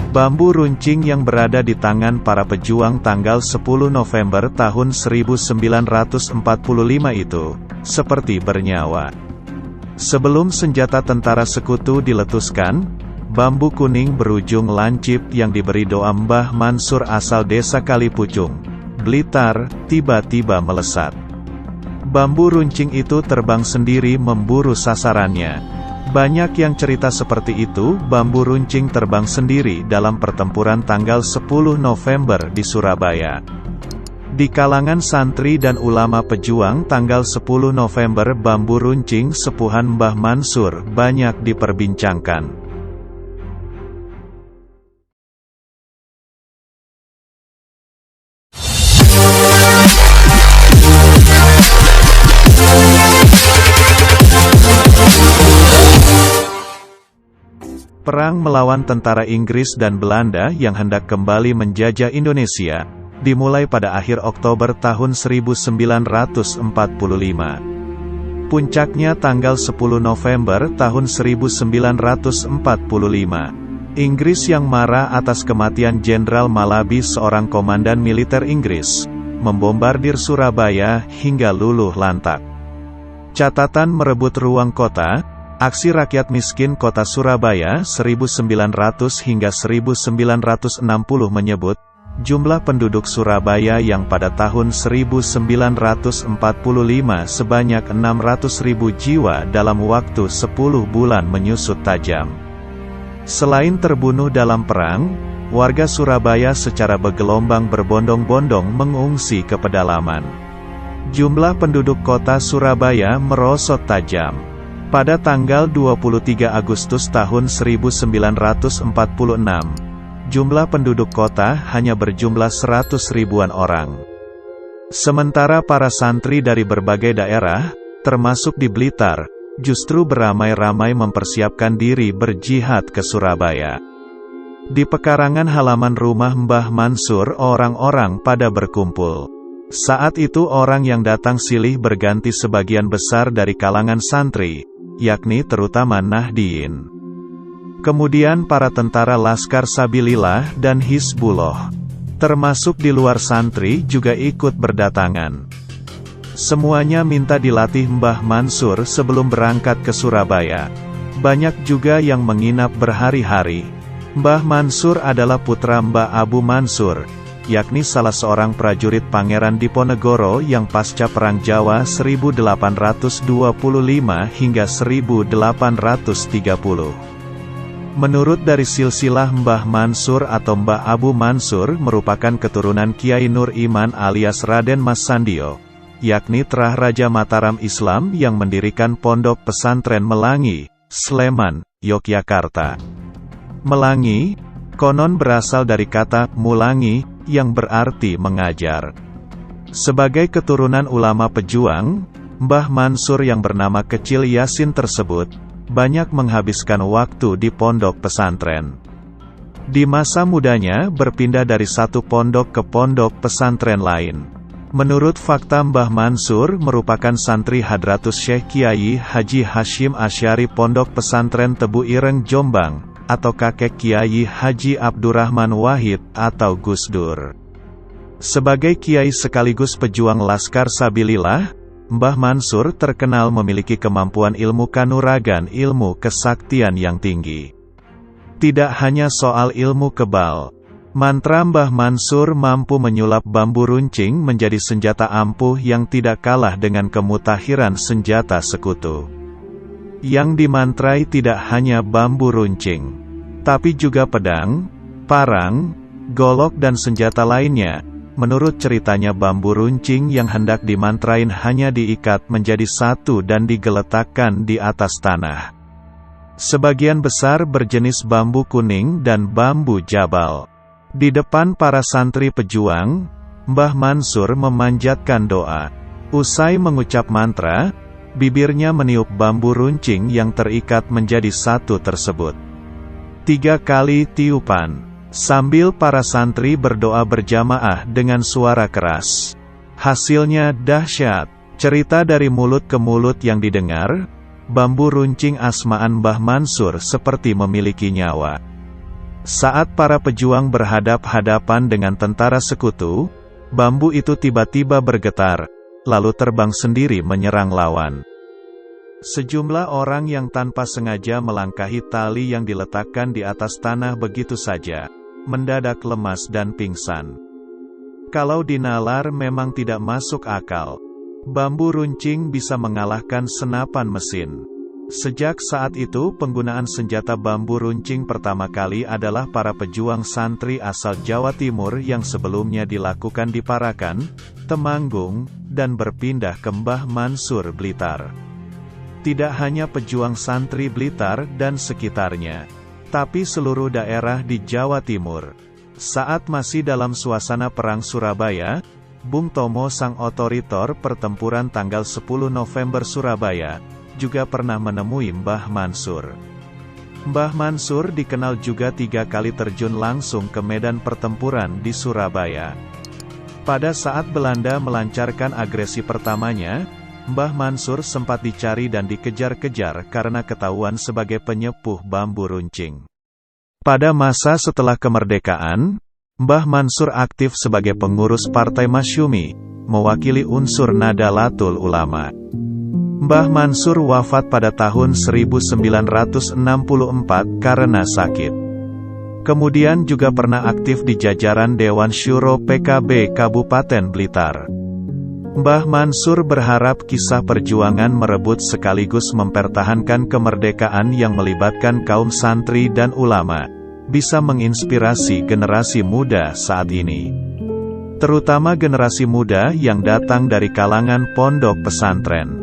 Bambu runcing yang berada di tangan para pejuang tanggal 10 November tahun 1945 itu, seperti bernyawa. Sebelum senjata tentara sekutu diletuskan, bambu kuning berujung lancip yang diberi doa Mbah Mansur asal desa Kalipucung, Blitar, tiba-tiba melesat. Bambu runcing itu terbang sendiri memburu sasarannya. Banyak yang cerita seperti itu. Bambu runcing terbang sendiri dalam pertempuran tanggal 10 November di Surabaya. Di kalangan santri dan ulama pejuang tanggal 10 November bambu runcing sepuhan Mbah Mansur banyak diperbincangkan. Perang melawan tentara Inggris dan Belanda yang hendak kembali menjajah Indonesia, dimulai pada akhir Oktober tahun 1945. Puncaknya tanggal 10 November tahun 1945. Inggris yang marah atas kematian Jenderal Malabi, seorang komandan militer Inggris, membombardir Surabaya hingga luluh lantak. Catatan merebut ruang kota. Aksi rakyat miskin kota Surabaya 1900 hingga 1960 menyebut, jumlah penduduk Surabaya yang pada tahun 1945 sebanyak 600.000 jiwa dalam waktu 10 bulan menyusut tajam. Selain terbunuh dalam perang, warga Surabaya secara bergelombang berbondong-bondong mengungsi ke pedalaman. Jumlah penduduk kota Surabaya merosot tajam. Pada tanggal 23 Agustus tahun 1946, jumlah penduduk kota hanya berjumlah 100 ribuan orang. Sementara para santri dari berbagai daerah, termasuk di Blitar, justru beramai-ramai mempersiapkan diri berjihad ke Surabaya. Di pekarangan halaman rumah Mbah Mansur orang-orang pada berkumpul. Saat itu orang yang datang silih berganti, sebagian besar dari kalangan santri, yakni terutama Nahdien. Kemudian para tentara Laskar Sabilillah dan Hizbullah, termasuk di luar santri juga ikut berdatangan. Semuanya minta dilatih Mbah Mansur sebelum berangkat ke Surabaya. Banyak juga yang menginap berhari-hari. Mbah Mansur adalah putra Mbah Abu Mansur, yakni salah seorang prajurit Pangeran Diponegoro yang pasca Perang Jawa 1825 hingga 1830. Menurut dari silsilah Mbah Mansur atau Mbah Abu Mansur merupakan keturunan Kiai Nur Iman alias Raden Mas Sandio, yakni terah Raja Mataram Islam yang mendirikan Pondok Pesantren Melangi, Sleman, Yogyakarta. Melangi konon berasal dari kata mulangi, yang berarti mengajar. Sebagai keturunan ulama pejuang, Mbah Mansur yang bernama kecil Yasin tersebut, banyak menghabiskan waktu di pondok pesantren. Di masa mudanya berpindah dari satu pondok ke pondok pesantren lain. Menurut fakta, Mbah Mansur merupakan santri Hadratus Syekh Kiai Haji Hashim Asy'ari Pondok Pesantren Tebu Ireng Jombang, atau kakek Kiai Haji Abdurrahman Wahid atau Gus Dur. Sebagai kiai sekaligus pejuang Laskar Sabilillah, Mbah Mansur terkenal memiliki kemampuan ilmu kanuragan, ilmu kesaktian yang tinggi. Tidak hanya soal ilmu kebal, mantra Mbah Mansur mampu menyulap bambu runcing menjadi senjata ampuh yang tidak kalah dengan kemutakhiran senjata sekutu. Yang dimantrai tidak hanya bambu runcing, tapi juga pedang, parang, golok dan senjata lainnya. Menurut ceritanya, bambu runcing yang hendak dimantrain hanya diikat menjadi satu dan digeletakkan di atas tanah. Sebagian besar berjenis bambu kuning dan bambu jabal. Di depan para santri pejuang, Mbah Mansur memanjatkan doa. Usai mengucap mantra, bibirnya meniup bambu runcing yang terikat menjadi satu tersebut. 3 kali tiupan, sambil para santri berdoa berjamaah dengan suara keras. Hasilnya dahsyat. Cerita dari mulut ke mulut yang didengar, bambu runcing asmaan Mbah Mansur seperti memiliki nyawa. Saat para pejuang berhadap-hadapan dengan tentara sekutu, bambu itu tiba-tiba bergetar, lalu terbang sendiri menyerang lawan. Sejumlah orang yang tanpa sengaja melangkahi tali yang diletakkan di atas tanah begitu saja, mendadak lemas dan pingsan. Kalau dinalar memang tidak masuk akal. Bambu runcing bisa mengalahkan senapan mesin. Sejak saat itu penggunaan senjata bambu runcing pertama kali adalah para pejuang santri asal Jawa Timur yang sebelumnya dilakukan di Parakan, Temanggung, dan berpindah ke Mbah Mansur Blitar. Tidak hanya pejuang santri Blitar dan sekitarnya, tapi seluruh daerah di Jawa Timur. Saat masih dalam suasana Perang Surabaya, Bung Tomo sang otoritor pertempuran tanggal 10 November Surabaya, juga pernah menemui Mbah Mansur. Mbah Mansur dikenal juga 3 kali terjun langsung ke medan pertempuran di Surabaya. Pada saat Belanda melancarkan agresi pertamanya, Mbah Mansur sempat dicari dan dikejar-kejar karena ketahuan sebagai penyepuh bambu runcing. Pada masa setelah kemerdekaan, Mbah Mansur aktif sebagai pengurus Partai Masyumi, mewakili unsur Nadalatul Ulama. Mbah Mansur wafat pada tahun 1964 karena sakit. Kemudian juga pernah aktif di jajaran Dewan Syuro PKB Kabupaten Blitar. Mbah Mansur berharap kisah perjuangan merebut sekaligus mempertahankan kemerdekaan yang melibatkan kaum santri dan ulama, bisa menginspirasi generasi muda saat ini. Terutama generasi muda yang datang dari kalangan pondok pesantren.